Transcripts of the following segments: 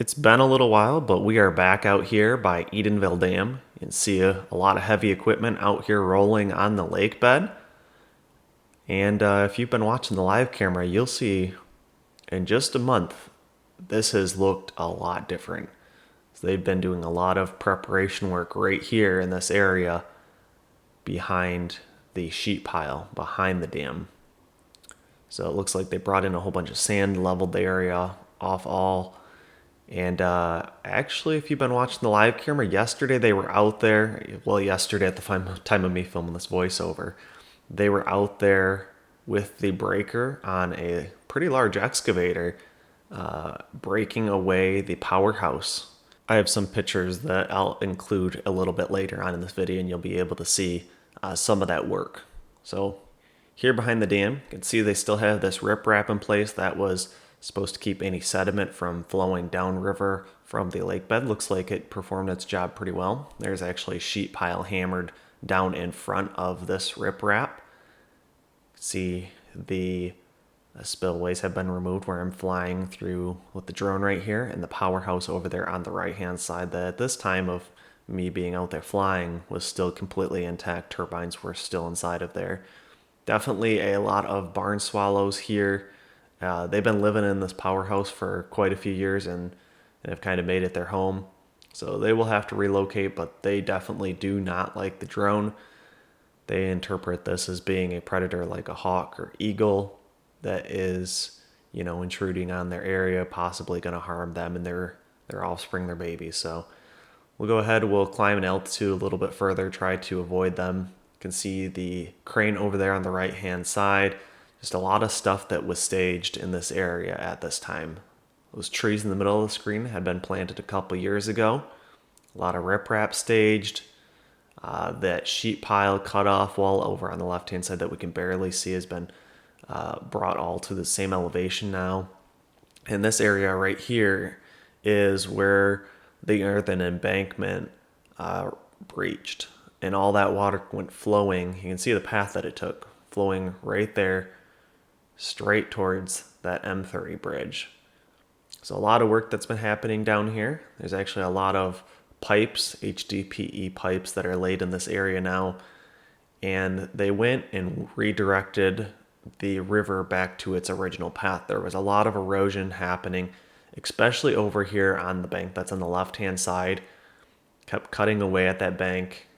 It's been a little while, but we are back out here by Edenville Dam. You can see a lot of heavy equipment out here rolling on the lake bed. And if you've been watching the live camera, you'll see in just a month, this has looked a lot different. So they've been doing a lot of preparation work right here in this area behind the sheet pile, behind the dam. So it looks like they brought in a whole bunch of sand, leveled the area off all. And actually, if you've been watching the live camera, yesterday they were out there. Well, yesterday at the time of me filming this voiceover, they were out there with the breaker on a pretty large excavator, breaking away the powerhouse. I have some pictures that I'll include a little bit later on in this video, and you'll be able to see some of that work. So here behind the dam, you can see they still have this riprap in place that was supposed to keep any sediment from flowing downriver from the lake bed. Looks like it performed its job pretty well. There's actually a sheet pile hammered down in front of this riprap. See the spillways have been removed where I'm flying through with the drone right here, and the powerhouse over there on the right hand side that at this time of me being out there flying was still completely intact. Turbines were still inside of there. Definitely a lot of barn swallows here. They've been living in this powerhouse for quite a few years and have kind of made it their home. So they will have to relocate, but they definitely do not like the drone. They interpret this as being a predator like a hawk or eagle that is, intruding on their area, possibly going to harm them and their offspring, their babies. So we'll go ahead, we'll climb an altitude a little bit further, try to avoid them. You can see the crane over there on the right hand side. Just a lot of stuff that was staged in this area at this time. Those trees in the middle of the screen had been planted a couple years ago. A lot of riprap staged. That sheet pile cut off wall over on the left hand side that we can barely see has been brought all to the same elevation now. And this area right here is where the earthen embankment breached. And all that water went flowing. You can see the path that it took, flowing right there straight towards that M30 bridge. So a lot of work that's been happening down here. There's actually a lot of pipes, HDPE pipes that are laid in this area now. And they went and redirected the river back to its original path. There was a lot of erosion happening, especially over here on the bank that's on the left-hand side. Kept cutting away at that bank.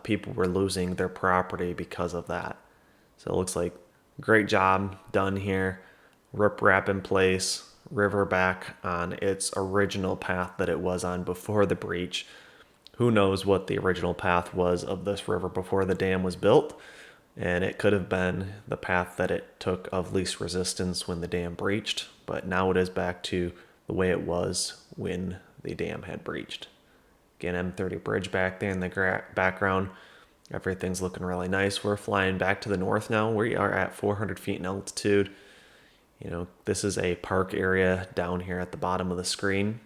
People were losing their property because of that. So it looks like great job done here. Riprap in place, river back on its original path that it was on before the breach. Who knows what the original path was of this river before the dam was built, and it could have been the path that it took of least resistance when the dam breached, but now it is back to the way it was when the dam had breached. Again, M30 bridge back there in the background. Everything's looking really nice. We're flying back to the north now. We are at 400 feet in altitude. This is a park area down here at the bottom of the screen.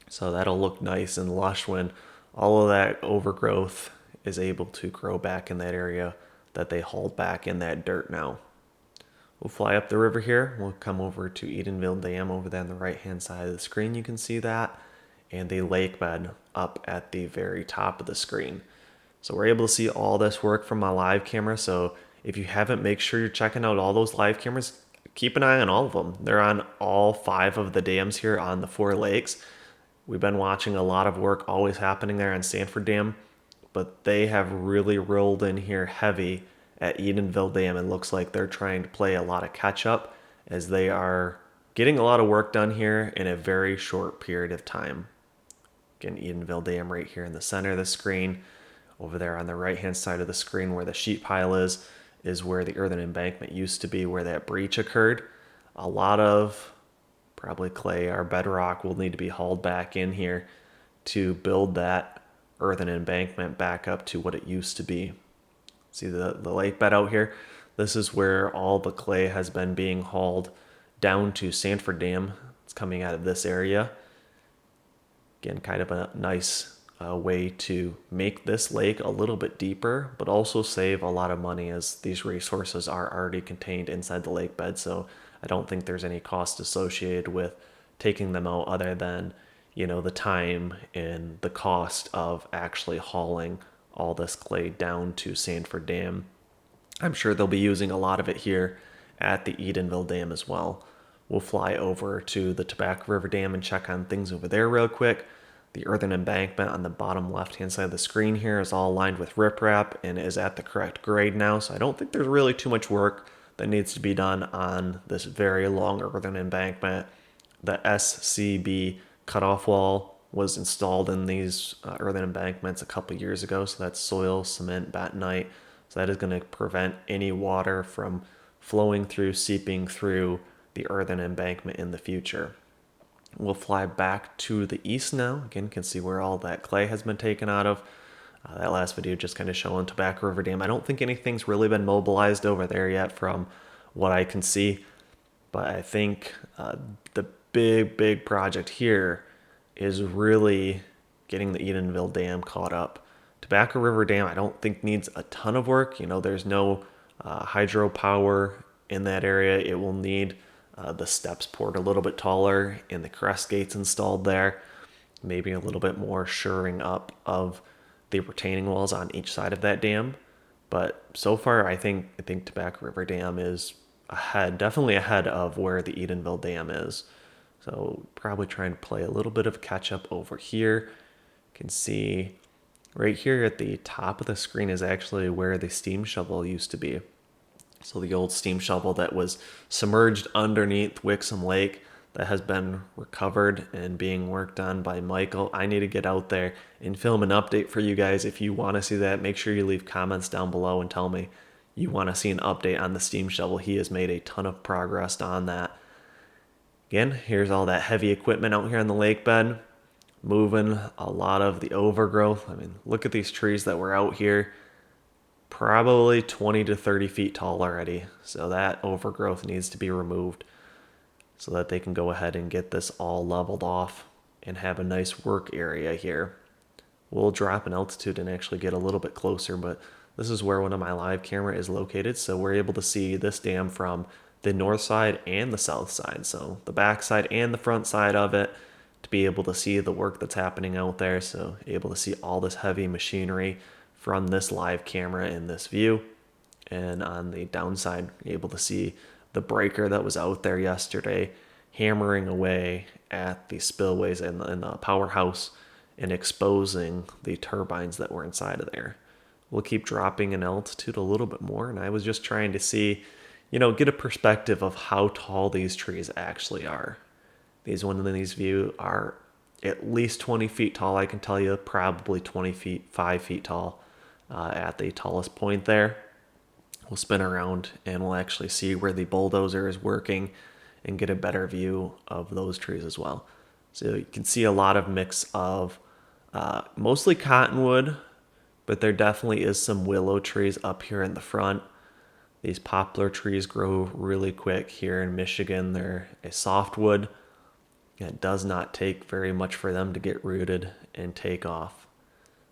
So that'll look nice and lush when all of that overgrowth is able to grow back in that area that they hauled back in that dirt now. We'll fly up the river here. We'll come over to Edenville Dam over there on the right-hand side of the screen. You can see that. And the lake bed up at the very top of the screen. So we're able to see all this work from my live camera. So if you haven't, make sure you're checking out all those live cameras. Keep an eye on all of them. They're on all 5 of the dams here on the 4 lakes. We've been watching a lot of work always happening there on Sanford Dam, but they have really rolled in here heavy at Edenville Dam. It looks like they're trying to play a lot of catch up as they are getting a lot of work done here in a very short period of time. Again, Edenville Dam right here in the center of the screen. Over there on the right-hand side of the screen where the sheet pile is where the earthen embankment used to be, where that breach occurred. A lot of probably clay or bedrock will need to be hauled back in here to build that earthen embankment back up to what it used to be. See the lake bed out here? This is where all the clay has been being hauled down to Sanford Dam. It's coming out of this area. Again, kind of a nice way to make this lake a little bit deeper, but also save a lot of money as these resources are already contained inside the lake bed. So I don't think there's any cost associated with taking them out other than the time and the cost of actually hauling all this clay down to Sanford Dam. I'm sure they'll be using a lot of it here at the Edenville Dam as well. We'll fly over to the Tobacco River Dam and check on things over there real quick. The earthen embankment on the bottom left-hand side of the screen here is all lined with riprap and is at the correct grade now, so I don't think there's really too much work that needs to be done on this very long earthen embankment. The SCB cutoff wall was installed in these earthen embankments a couple years ago, so that's soil, cement, bentonite. So that is going to prevent any water from flowing through, seeping through the earthen embankment in the future. We'll fly back to the east now. Again, can see where all that clay has been taken out of. That last video just kind of showing Tobacco River Dam. I don't think anything's really been mobilized over there yet from what I can see. But I think the big project here is really getting the Edenville Dam caught up. Tobacco River Dam, I don't think needs a ton of work. There's no hydropower in that area. It will need the steps poured a little bit taller and the crest gates installed there. Maybe a little bit more shoring up of the retaining walls on each side of that dam. But so far, I think Tobacco River Dam is ahead, definitely ahead of where the Edenville Dam is. So probably trying to play a little bit of catch up over here. You can see right here at the top of the screen is actually where the steam shovel used to be. So the old steam shovel that was submerged underneath Wixom Lake that has been recovered and being worked on by Michael. I need to get out there and film an update for you guys. If you want to see that, make sure you leave comments down below and tell me you want to see an update on the steam shovel. He has made a ton of progress on that. Again, here's all that heavy equipment out here on the lake bed, moving a lot of the overgrowth. I mean, look at these trees that were out here. Probably 20 to 30 feet tall already. So that overgrowth needs to be removed so that they can go ahead and get this all leveled off and have a nice work area here. We'll drop in altitude and actually get a little bit closer, but this is where one of my live camera is located. So we're able to see this dam from the north side and the south side. So the back side and the front side of it, to be able to see the work that's happening out there. So able to see all this heavy machinery from this live camera in this view. And on the downside, you're able to see the breaker that was out there yesterday hammering away at the spillways and the Powerhouse and exposing the turbines that were inside of there. We'll keep dropping in altitude a little bit more, and I was just trying to see, get a perspective of how tall these trees actually are. These ones in these view are at least 20 feet tall. I can tell you probably 5 feet tall at the tallest point there. We'll spin around and we'll actually see where the bulldozer is working and get a better view of those trees as well. So you can see a lot of mix of mostly cottonwood, but there definitely is some willow trees up here in the front. These poplar trees grow really quick here in Michigan. They're a softwood. It does not take very much for them to get rooted and take off.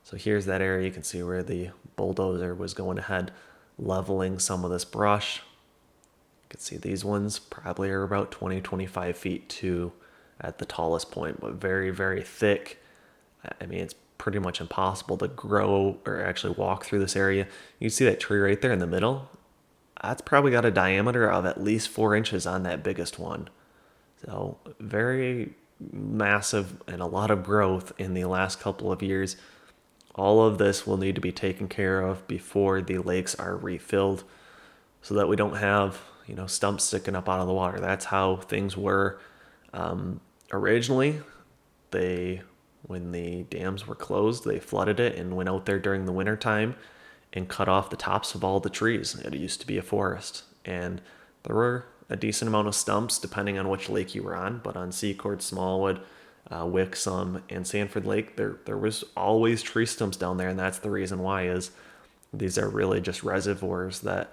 So here's that area. You can see where the bulldozer was going ahead, leveling some of this brush. You can see these ones probably are about 20-25 feet too at the tallest point, but very, very thick. I mean, it's pretty much impossible to grow or actually walk through this area. You see that tree right there in the middle? That's probably got a diameter of at least 4 inches on that biggest one. So very massive and a lot of growth in the last couple of years. All of this will need to be taken care of before the lakes are refilled so that we don't have, stumps sticking up out of the water. That's how things were originally. When the dams were closed, they flooded it and went out there during the winter time and cut off the tops of all the trees. It used to be a forest, and there were a decent amount of stumps depending on which lake you were on. But on Secord, Smallwood, Wixom, and Sanford Lake, there was always tree stumps down there, and that's the reason why is these are really just reservoirs that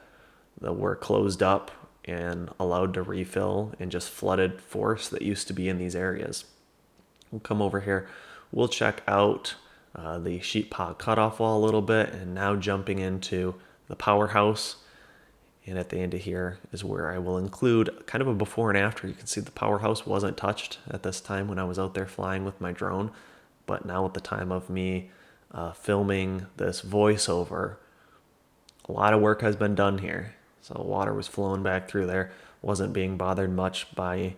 were closed up and allowed to refill and just flooded forests that used to be in these areas. We'll come over here. We'll check out the sheep pod cutoff wall a little bit, and now jumping into the Powerhouse. And at the end of here is where I will include kind of a before and after. You can see the powerhouse wasn't touched at this time when I was out there flying with my drone. But now at the time of me filming this voiceover, a lot of work has been done here. So water was flowing back through there. Wasn't being bothered much by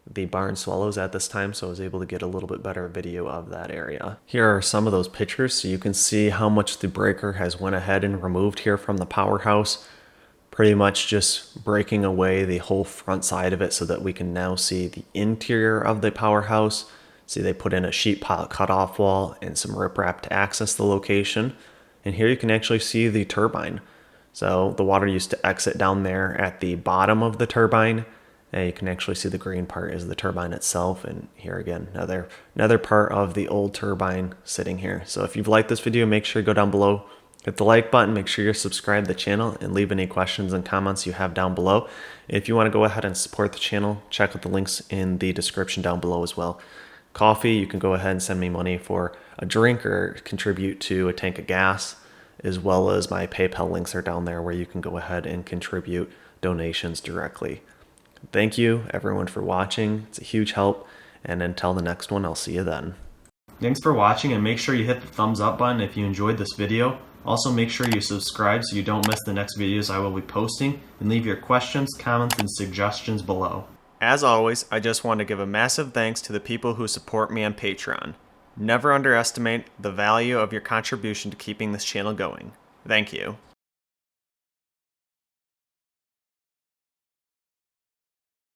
the barn swallows at this time, so I was able to get a little bit better video of that area. Here are some of those pictures, so you can see how much the breaker has went ahead and removed here from the powerhouse. Pretty much just breaking away the whole front side of it so that we can now see the interior of the powerhouse. See, they put in a sheet pile cutoff wall and some riprap to access the location. And here you can actually see the turbine. So the water used to exit down there at the bottom of the turbine. And you can actually see the green part is the turbine itself. And here again, another part of the old turbine sitting here. So if you've liked this video, make sure you go down below, hit the like button, make sure you're subscribed to the channel, and leave any questions and comments you have down below. If you want to go ahead and support the channel, check out the links in the description down below as well. Coffee, you can go ahead and send me money for a drink or contribute to a tank of gas, as well as my PayPal links are down there where you can go ahead and contribute donations directly. Thank you everyone for watching. It's a huge help, and until the next one, I'll see you then. Thanks for watching, and make sure you hit the thumbs up button if you enjoyed this video. Also make sure you subscribe so you don't miss the next videos I will be posting, and leave your questions, comments, and suggestions below. As always, I just want to give a massive thanks to the people who support me on Patreon. Never underestimate the value of your contribution to keeping this channel going. Thank you.